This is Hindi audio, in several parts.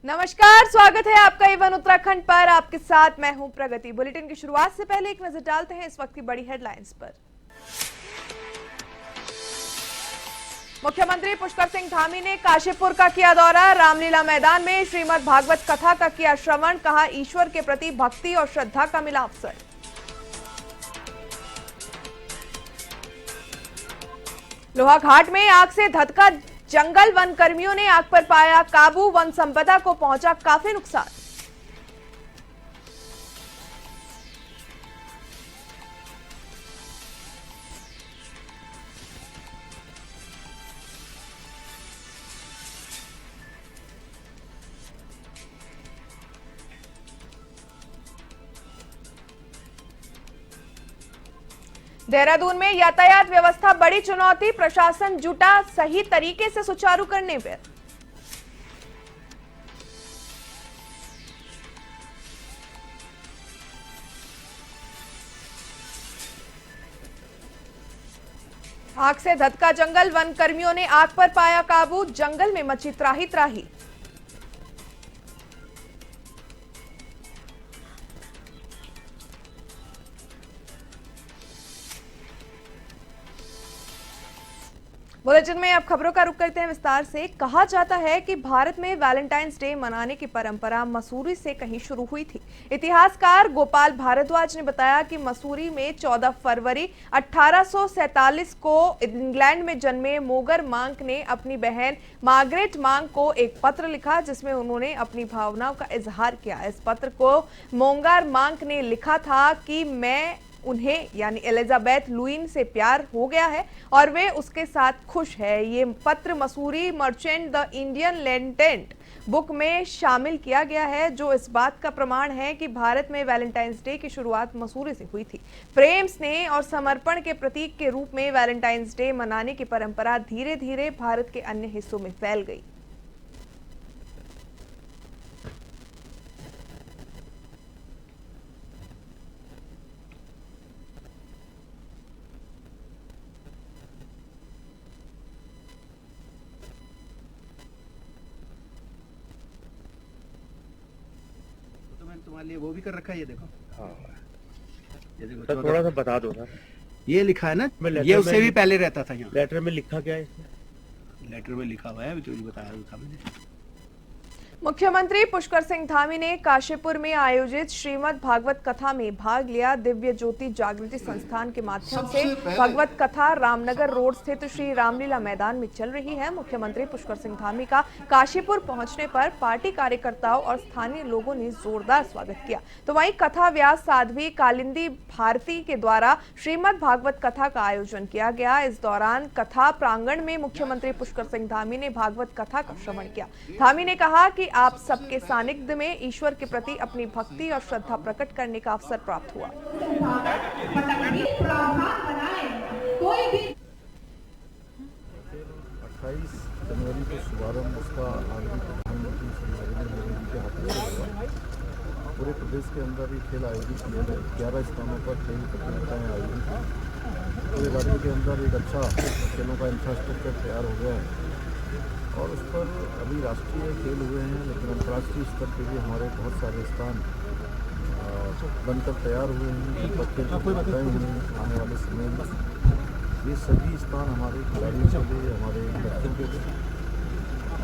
नमस्कार, स्वागत है आपका इवन उत्तराखंड पर। आपके साथ मैं हूं प्रगति। बुलेटिन की शुरुआत से पहले एक नजर डालते हैं इस वक्त की बड़ी हेडलाइंस पर। मुख्यमंत्री पुष्कर सिंह धामी ने काशीपुर का किया दौरा। रामलीला मैदान में श्रीमद् भागवत कथा का किया श्रवण। कहा, ईश्वर के प्रति भक्ति और श्रद्धा का मिला अवसर। लोहाघाट में आग से धधका जंगल। वन कर्मियों ने आग पर पाया काबू। वन संपदा को पहुंचा काफी नुकसान। देहरादून में यातायात व्यवस्था बड़ी चुनौती। प्रशासन जुटा सही तरीके से सुचारू करने पर। आग से धधका जंगल। वन कर्मियों ने आग पर पाया काबू। जंगल में मची त्राही त्राही। बुलेटिन में अब खबरों का रुख करते हैं विस्तार से। कहा जाता है कि भारत में वैलेंटाइंस डे मनाने की परंपरा मसूरी से कहीं शुरू हुई थी। इतिहासकार गोपाल भारद्वाज ने बताया कि मसूरी में 14 फरवरी 1847 को इंग्लैंड में जन्मे मोगर मांक ने अपनी बहन मार्गरेट मांक को एक पत्र लिखा, जिसमें उन्होंने अपनी भावनाओं का इजहार किया। इस पत्र को मोंगार मांक ने लिखा था कि मैं उन्हें यानी एलिजाबेथ लुईन से प्यार हो गया है और वे उसके साथ खुश है। ये पत्र मसूरी मर्चेंट द इंडियन लेंटेंट बुक में शामिल किया गया है, जो इस बात का प्रमाण है कि भारत में वैलेंटाइंस डे की शुरुआत मसूरी से हुई थी। प्रेम, स्नेह और समर्पण के प्रतीक के रूप में वैलेंटाइंस डे मनाने की परंपरा धीरे धीरे भारत के अन्य हिस्सों में फैल गई। तुम्हारे लिए वो भी कर रखा है, ये देखो। हाँ, ये देखो, तो थोड़ा सा बता दो सर। ये लिखा है ना, ये उससे भी पहले रहता था यहाँ। लेटर में लिखा क्या है इसमें? लेटर में लिखा हुआ है, अभी तो बताया था मैंने। मुख्यमंत्री पुष्कर सिंह धामी ने काशीपुर में आयोजित श्रीमद् भागवत कथा में भाग लिया। दिव्य ज्योति जागृति संस्थान के माध्यम से भागवत कथा रामनगर रोड स्थित श्री रामलीला मैदान में चल रही है। मुख्यमंत्री पुष्कर सिंह धामी का काशीपुर पहुंचने पर पार्टी कार्यकर्ताओं और स्थानीय लोगों ने जोरदार स्वागत किया। तो वहीं कथा व्यास साध्वी कालिंदी भारती के द्वारा श्रीमद् भागवत कथा का आयोजन किया गया। इस दौरान कथा प्रांगण में मुख्यमंत्री पुष्कर सिंह धामी ने भागवत कथा का श्रवण किया। धामी ने कहा कि आप सबके सानिध्य में ईश्वर के प्रति अपनी भक्ति और श्रद्धा प्रकट करने का अवसर प्राप्त हुआ। 28 जनवरी को शुभारंभ उसका आदरणीय प्रधानमंत्री श्री नरेंद्र मोदी जी के हाथों से हुआ। पूरे प्रदेश के अंदर ये खेल आयोजित किए गए। 11 स्थानों पर खेल प्रतियोगिताएं आयोजित हुई। पूरे राज्य के अंदर एक अच्छा खेलों का इंफ्रास्ट्रक्चर तैयार हो गया है और उस पर अभी राष्ट्रीय खेल हुए हैं, लेकिन अंतर्राष्ट्रीय स्तर पर भी हमारे बहुत सारे स्थान बनकर तैयार हुए हैं। तय हुए हैं आने वाले समय में। ये सभी स्थान हमारे खिलाड़ियों के लिए, हमारे बच्चों के लिए,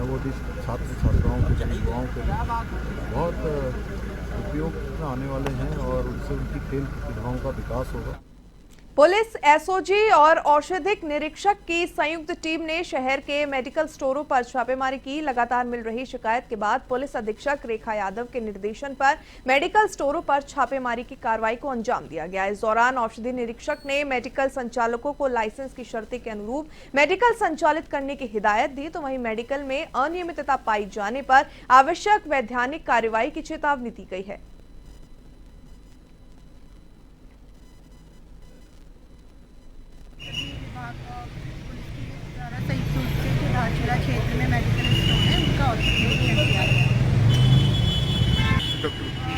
नवोदित छात्र छात्राओं के लिए, युवाओं के लिए बहुत उपयोग में आने वाले हैं और उनसे उनकी खेल प्रतिभाओं का विकास होगा। पुलिस, एसओजी और औषधिक निरीक्षक की संयुक्त टीम ने शहर के मेडिकल स्टोरों पर छापेमारी की। लगातार मिल रही शिकायत के बाद पुलिस अधीक्षक रेखा यादव के निर्देशन पर मेडिकल स्टोरों पर छापेमारी की कार्रवाई को अंजाम दिया गया। इस दौरान औषधि निरीक्षक ने मेडिकल संचालकों को लाइसेंस की शर्तें के अनुरूप मेडिकल संचालित करने की हिदायत दी। तो वहीं मेडिकल में अनियमितता पाई जाने पर आवश्यक वैधानिक कार्रवाई की चेतावनी दी गई है। धारचूला क्षेत्र में मेडिकल स्टोर है, उनका निरीक्षण किया गया।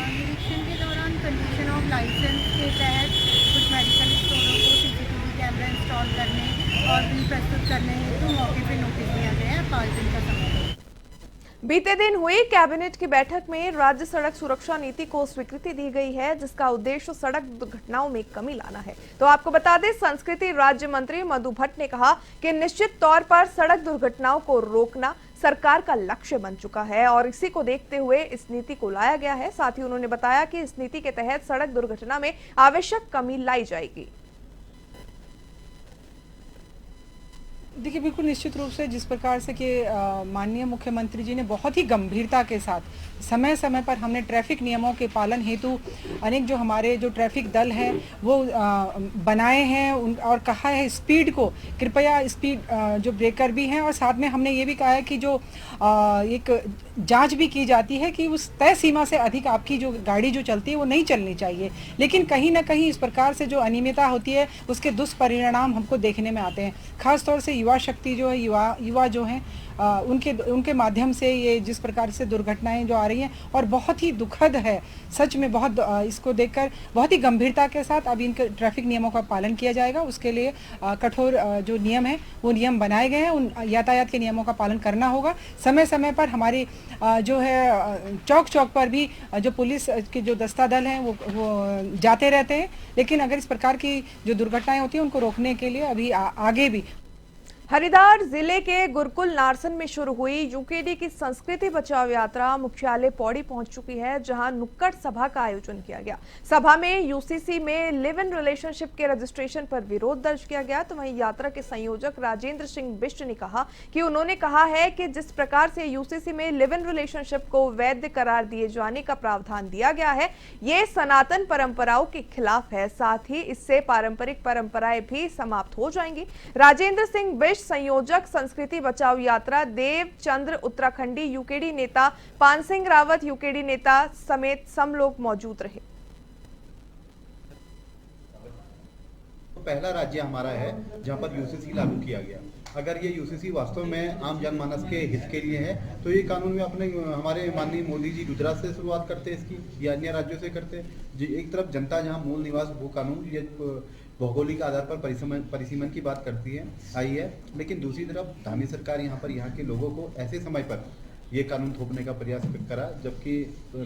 निरीक्षण के दौरान कंडीशन ऑफ लाइसेंस के तहत कुछ मेडिकल स्टोरों को सीसीटीवी कैमरा इंस्टॉल करने और बिल प्रस्तुत करने हेतु मौके पर नोटिस दिया गया है। 5 दिन का समय है। बीते दिन हुई कैबिनेट की बैठक में राज्य सड़क सुरक्षा नीति को स्वीकृति दी गई है, जिसका उद्देश्य सड़क दुर्घटनाओं में कमी लाना है। तो आपको बता दें, संस्कृति राज्य मंत्री मधु भट्ट ने कहा कि निश्चित तौर पर सड़क दुर्घटनाओं को रोकना सरकार का लक्ष्य बन चुका है और इसी को देखते हुए इस नीति को लाया गया है। साथ ही उन्होंने बताया कि इस नीति के तहत सड़क दुर्घटना में आवश्यक कमी लाई जाएगी। देखिए, बिल्कुल निश्चित रूप से जिस प्रकार से कि माननीय मुख्यमंत्री जी ने बहुत ही गंभीरता के साथ समय समय पर हमने ट्रैफिक नियमों के पालन हेतु अनेक जो हमारे जो ट्रैफिक दल हैं वो बनाए हैं और कहा है स्पीड को कृपया स्पीड जो ब्रेकर भी हैं, और साथ में हमने ये भी कहा है कि जो एक जांच भी की जाती है कि उस तय सीमा से अधिक आपकी जो गाड़ी जो चलती है वो नहीं चलनी चाहिए। लेकिन कहीं ना कहीं इस प्रकार से जो अनियमितता होती है उसके दुष्परिणाम हमको देखने में आते हैं। खास तौर से युवा शक्ति जो है, युवा जो हैं उनके माध्यम से ये जिस प्रकार से दुर्घटनाएं जो आ रही हैं और बहुत ही दुखद है सच में। बहुत इसको देखकर बहुत ही गंभीरता के साथ अब इनके ट्रैफिक नियमों का पालन किया जाएगा। उसके लिए कठोर जो नियम है वो नियम बनाए गए हैं। उन यातायात के नियमों का पालन करना होगा। समय समय पर हमारी जो है चौक चौक पर भी जो पुलिस के जो दस्ता दल हैं वो जाते रहते हैं। लेकिन अगर इस प्रकार की जो दुर्घटनाएं होती हैं उनको रोकने के लिए अभी आगे भी हरिद्वार जिले के गुरुकुल नारसन में शुरू हुई यूकेडी की संस्कृति बचाओ यात्रा मुख्यालय पौड़ी पहुंच चुकी है, जहां नुक्कड़ सभा का आयोजन किया गया। सभा में यूसीसी में लिव इन रिलेशनशिप के रजिस्ट्रेशन पर विरोध दर्ज किया गया। तो वहीं यात्रा के संयोजक राजेंद्र सिंह बिष्ट ने कहा कि उन्होंने कहा है कि जिस प्रकार से यूसीसी में लिव इन रिलेशनशिप को वैध करार दिए जाने का प्रावधान दिया गया है, ये सनातन परंपराओं के खिलाफ है। साथ ही इससे पारंपरिक परंपराएं भी समाप्त हो जाएंगी। राजेंद्र सिंह बिष्ट संयोजक संस्कृति बचाओ यात्रा, देव चंद्र उत्तराखंडी यूकेडी नेता, पान सिंह रावत यूकेडी नेता समेत सब लोग मौजूद रहे। पहला राज्य हमारा है जहां पर यूसीसी लागू किया गया। अगर ये यूसीसी वास्तव में आम जनमानस के हित के लिए है तो ये कानून में अपने हमारे माननीय मोदी जी गुजरात से शुरुआत करते इसकी या अन्य राज्यों से करते। एक तरफ जनता जहां मूल निवास वो कानून ये भौगोलिक आधार पर परिसीमन की बात करती है आई है, लेकिन दूसरी तरफ धामी सरकार यहाँ पर यहाँ के लोगों को ऐसे समय पर ये कानून थोपने का प्रयास करा जबकि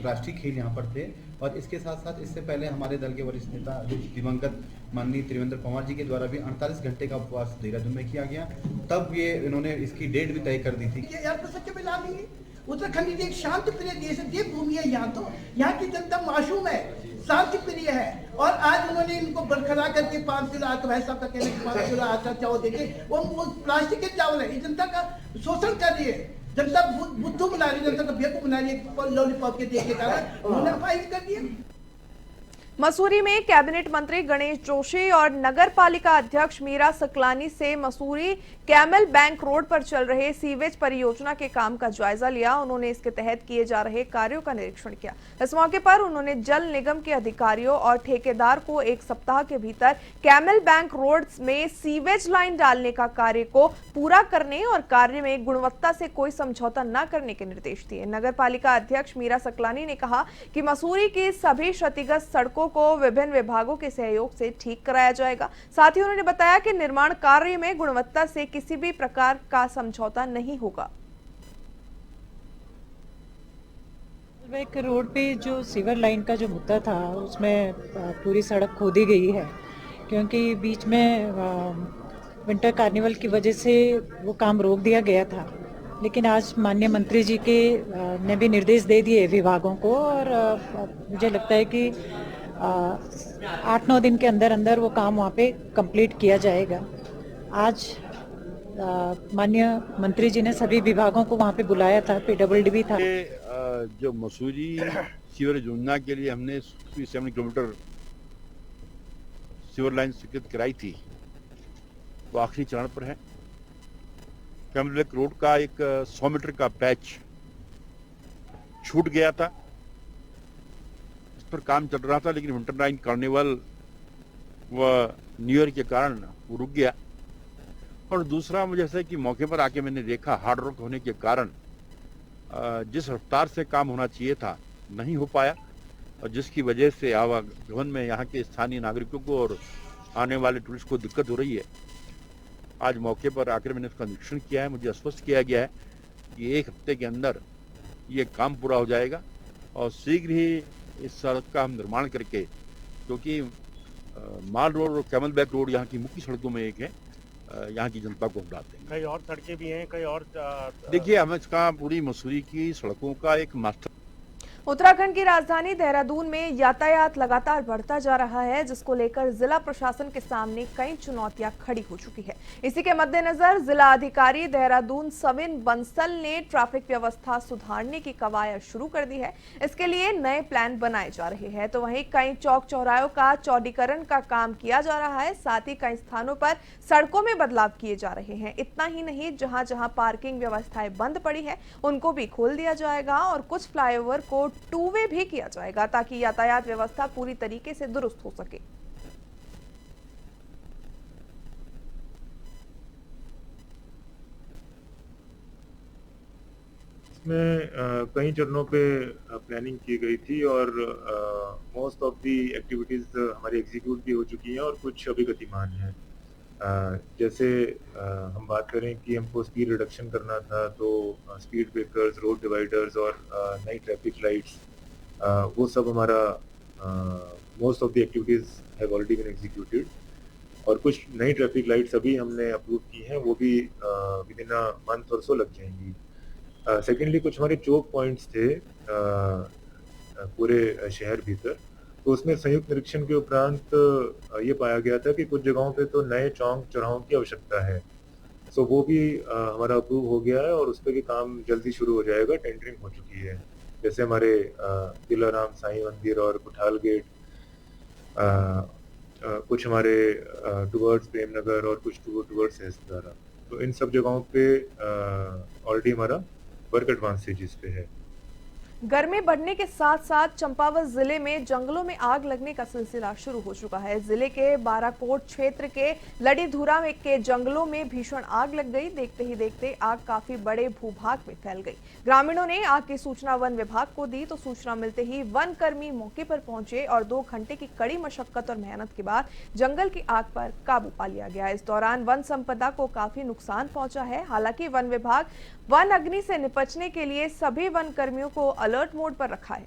राष्ट्रीय खेल यहाँ पर थे। और इसके साथ साथ इससे पहले हमारे दल के वरिष्ठ नेता दिवंगत माननीय त्रिवेंद्र पवार जी के द्वारा भी 48 घंटे का उपवास देहरादून में किया गया। तब ये इन्होंने इसकी डेट भी तय कर दी थी। उत्तराखंड एक शांति प्रिय देश है, देवभूमि है। यहाँ की जनता मासूम है, शांति प्रिय है। और आज उन्होंने इनको बरकरार करके 5 किलो आटा, भाई साहब का कहना है 5 किलो आटा चावल देके वो प्लास्टिक के चावल है। जनता का शोषण कर रही है। जनता बुद्धू बना रही है, जनता का बेवकूफ बना रही है लॉलीपॉप के देके कारण उन्होंने अपाहिज कर दिया। मसूरी में कैबिनेट मंत्री गणेश जोशी और नगर पालिका अध्यक्ष मीरा सकलानी से मसूरी कैमल बैंक रोड पर चल रहे सीवेज परियोजना के काम का जायजा लिया। उन्होंने इसके तहत किए जा रहे कार्यों का निरीक्षण किया। इस मौके पर उन्होंने जल निगम के अधिकारियों और ठेकेदार को 1 सप्ताह के भीतर कैमल बैंक रोड में सीवेज लाइन डालने का कार्य को पूरा करने और कार्य में गुणवत्ता से कोई समझौता न करने के निर्देश दिए। नगर पालिका अध्यक्ष मीरा सकलानी ने कहा कि मसूरी की सभी क्षतिग्रस्त सड़कों को विभिन्न विभागों के सहयोग से ठीक कराया जाएगा। साथ ही उन्होंने बताया कि निर्माण कार्य में गुणवत्ता से किसी भी प्रकार का समझौता नहीं होगा। एक रोड पे जो सीवर लाइन का जो मुद्दा था उसमें पूरी सड़क खोदी गई है, क्योंकि बीच में विंटर कार्निवल की वजह से वो काम रोक दिया गया था। लेकिन आज माननीय मंत्री जी के ने भी निर्देश दे दिए विभागों को, और मुझे लगता है कि 8-9 दिन के अंदर अंदर वो काम वहाँ पे कंप्लीट किया जाएगा। आज माननीय मंत्री जी ने सभी विभागों को वहाँ पे बुलाया था, PWD भी था। जो मसूरी सीवर योजना के लिए हमने 7 किलोमीटर सीवर लाइन स्वीकृत कराई थी, वो आखिरी चरण पर है। कैमल रोड का एक 100 मीटर का पैच छूट गया था, इस पर काम चल रहा था, लेकिन विंटर लाइन कार्निवल व न्यू ईयर के कारण वो रुक गया। और दूसरा मुझे ऐसा है कि मौके पर आके मैंने देखा हार्ड वर्क होने के कारण जिस रफ्तार से काम होना चाहिए था नहीं हो पाया, और जिसकी वजह से आवागमन में यहाँ के स्थानीय नागरिकों को और आने वाले टूरिस्ट को दिक्कत हो रही है। आज मौके पर आकर मैंने उसका निरीक्षण किया है। मुझे आश्वस्त किया गया है कि 1 हफ्ते के अंदर ये काम पूरा हो जाएगा और शीघ्र ही इस सड़क का हम निर्माण करके, क्योंकि माल रोड और कैमल बैक रोड यहाँ की मुख्य सड़कों में एक है, यहाँ की जनता को हम डालते हैं। कई और सड़कें भी हैं, कई और देखिए, हम इसका पूरी मसूरी की सड़कों का एक मास्टर। उत्तराखंड की राजधानी देहरादून में यातायात लगातार बढ़ता जा रहा है, जिसको लेकर जिला प्रशासन के सामने कई चुनौतियां खड़ी हो चुकी है। इसी के मद्देनजर जिला अधिकारी देहरादून सविन बंसल ने ट्रैफिक व्यवस्था सुधारने की कवायद शुरू कर दी है। इसके लिए नए प्लान बनाए जा रहे हैं, तो वहीं कई चौक चौराहों का चौड़ीकरण का काम किया जा रहा है। साथ ही कई स्थानों पर सड़कों में बदलाव किए जा रहे हैं। इतना ही नहीं, जहां जहां पार्किंग व्यवस्थाएं बंद पड़ी है उनको भी खोल दिया जाएगा और कुछ फ्लाईओवर को टू वे भी किया जाएगा, ताकि यातायात व्यवस्था पूरी तरीके से दुरुस्त हो सके। इसमें कई चरणों पे प्लानिंग की गई थी और मोस्ट ऑफ दी एक्टिविटीज हमारी एग्जीक्यूट भी हो चुकी हैं और कुछ अभी गतिमान हैं। जैसे हम बात करें कि हमको स्पीड रिडक्शन करना था, तो स्पीड ब्रेकर्स, रोड डिवाइडर्स और नई ट्रैफिक लाइट्स, वो सब हमारा most of the activities have already been executed. और कुछ नई ट्रैफिक लाइट्स अभी हमने अप्रूव की हैं, वो भी विद इन अ मंथ और सो लग जाएंगी। सेकेंडली, कुछ हमारे चौक पॉइंट्स थे पूरे शहर भीतर, तो उसमें संयुक्त निरीक्षण के उपरांत ये पाया गया था कि कुछ जगहों पे तो नए चौक चौराहों की आवश्यकता है। सो वो भी हमारा अप्रूव हो गया है और उस पर भी काम जल्दी शुरू हो जाएगा, टेंडरिंग हो चुकी है। जैसे हमारे दिलाराम साईं मंदिर और कुठाल गेट, कुछ हमारे टुवर्ड्स प्रेमनगर और कुछ टुवर्ड्स हैसदारा, तो इन सब जगहों पे ऑलरेडी हमारा वर्क एडवांस स्टेजेस पे है। गर्मी बढ़ने के साथ साथ चंपावत जिले में जंगलों में आग लगने का सिलसिला शुरू हो चुका है। जिले के बाराकोट क्षेत्र के लड़ीधुरा के जंगलों में भीषण आग लग गई। देखते ही देखते आग काफी बड़े भूभाग में फैल गई। ग्रामीणों ने आग की सूचना वन विभाग को दी, तो सूचना मिलते ही वन कर्मी मौके पर पहुंचे और 2 घंटे की कड़ी मशक्कत और मेहनत के बाद जंगल की आग पर काबू पा लिया गया। इस दौरान वन संपदा को काफी नुकसान पहुंचा है। हालांकि वन विभाग वन अग्नि से निपटने के लिए सभी वन कर्मियों को अलर्ट मोड पर रखा है।